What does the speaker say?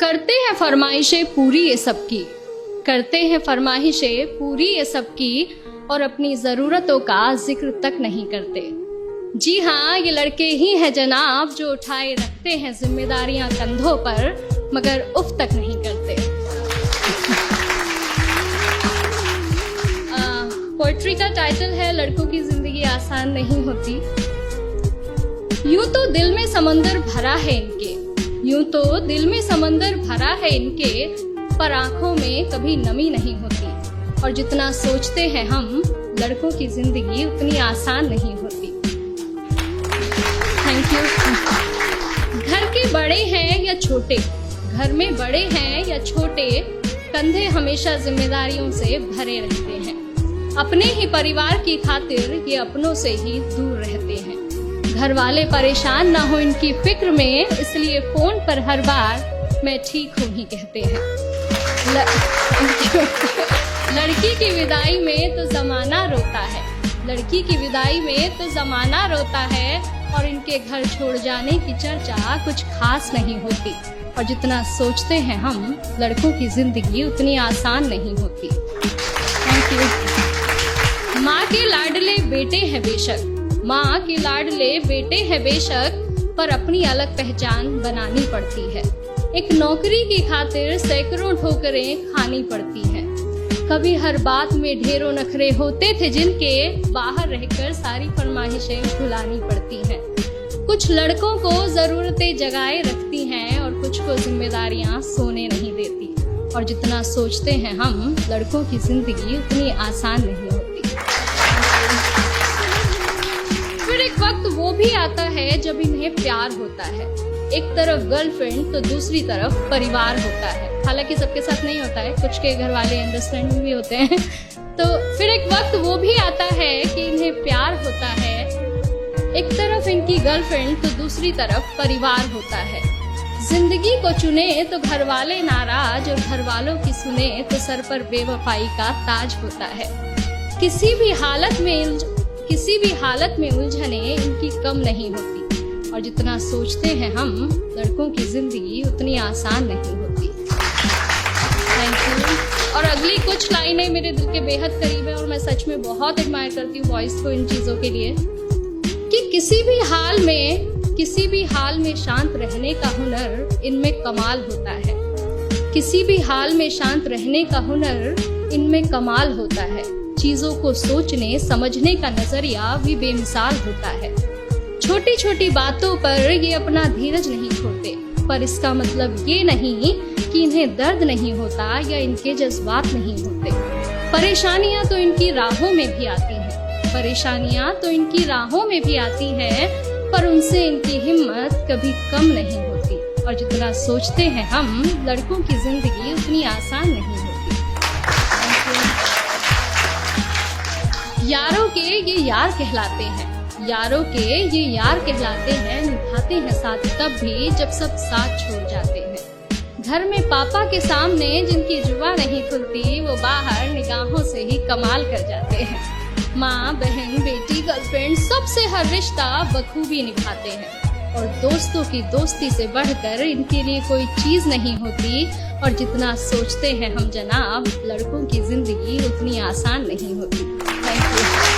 करते हैं फरमाइशें पूरी ये सबकी, करते हैं फरमाइशें पूरी ये सबकी, और अपनी ज़रूरतों का जिक्र तक नहीं करते। जी हाँ, ये लड़के ही हैं जनाब जो उठाए रखते हैं जिम्मेदारियां कंधों पर, मगर उफ तक नहीं करते। पोएट्री का टाइटल है लड़कों की जिंदगी आसान नहीं होती। यूं तो दिल में समंदर भरा है इनके, यूं तो दिल में समंदर भरा है इनके, पर आंखों में कभी नमी नहीं होती। और जितना सोचते हैं हम, लड़कों की जिंदगी उतनी आसान नहीं होती। Thank you. घर के बड़े हैं या छोटे, घर में बड़े हैं या छोटे, कंधे हमेशा जिम्मेदारियों से भरे रहते हैं। अपने ही परिवार की खातिर ये अपनों से ही दूर रहते हैं। घर वाले परेशान ना हो इनकी फिक्र में, इसलिए फोन पर हर बार मैं ठीक हूँ ही कहते हैं। लड़की की विदाई में तो जमाना रोता है, लड़की की विदाई में तो जमाना रोता है, और इनके घर छोड़ जाने की चर्चा कुछ खास नहीं होती। और जितना सोचते हैं हम, लड़कों की जिंदगी उतनी आसान नहीं होती। Thank you. माँ के लाडले बेटे हैं बेशक, माँ के लाडले बेटे हैं बेशक, पर अपनी अलग पहचान बनानी पड़ती है। एक नौकरी की खातिर सैकड़ों ठोकरें खानी पड़ती हैं। कभी हर बात में ढेरों नखरे होते थे जिनके, बाहर रहकर सारी फरमाइशें भुलानी पड़ती हैं। कुछ लड़कों को जरूरतें जगाए रखती हैं, और कुछ को जिम्मेदारियां सोने नहीं देती। और जितना सोचते हैं हम, लड़कों की जिंदगी उतनी आसान नहीं होती। फिर एक वक्त वो भी आता है जब इन्हें प्यार होता है। एक तरफ गर्लफ्रेंड तो दूसरी तरफ परिवार होता है। हालांकि सबके साथ नहीं होता है, कुछ के घर वाले अंडरस्टैंडिंग भी होते हैं। तो फिर एक वक्त वो भी आता है कि इन्हें प्यार होता है। एक तरफ इनकी गर्लफ्रेंड तो दूसरी तरफ परिवार होता है। जिंदगी को चुने तो घर वाले नाराज, और घर वालों की सुने तो सर पर बेवफाई का ताज होता है। किसी भी हालत में उलझने इनकी कम नहीं होती। और जितना सोचते हैं हम, लड़कों की जिंदगी उतनी आसान नहीं होती। Thank you. और अगली कुछ लाइनें मेरे दिल के बेहद करीब है, और मैं सच में बहुत एडमायर करती हूँ वॉइस को इन चीजों के लिए, कि किसी भी हाल में शांत रहने का हुनर इनमें कमाल होता है। किसी भी हाल में शांत रहने का हुनर इनमें कमाल होता है। चीजों को सोचने समझने का नजरिया भी बेमिसाल होता है। छोटी छोटी बातों पर ये अपना धीरज नहीं छोड़ते, पर इसका मतलब ये नहीं कि इन्हें दर्द नहीं होता या इनके जज्बात नहीं होते। परेशानियां तो इनकी राहों में भी आती हैं, परेशानियां तो इनकी राहों में भी आती हैं, पर उनसे इनकी हिम्मत कभी कम नहीं होती। और जितना सोचते हैं हम, लड़कों की जिंदगी उतनी आसान नहीं होती। यारों के ये यार कहलाते हैं, यारों के ये यार कहलाते हैं, निभाते हैं साथ तब भी जब सब साथ छोड़ जाते हैं। घर में पापा के सामने जिनकी जुबान नहीं खुलती, वो बाहर निगाहों से ही कमाल कर जाते हैं। माँ, बहन, बेटी, गर्लफ्रेंड, सबसे हर रिश्ता बखूबी निभाते हैं। और दोस्तों की दोस्ती से बढ़कर इनके लिए कोई चीज नहीं होती। और जितना सोचते हैं हम जनाब, लड़कों की जिंदगी उतनी आसान नहीं होती। Thank you.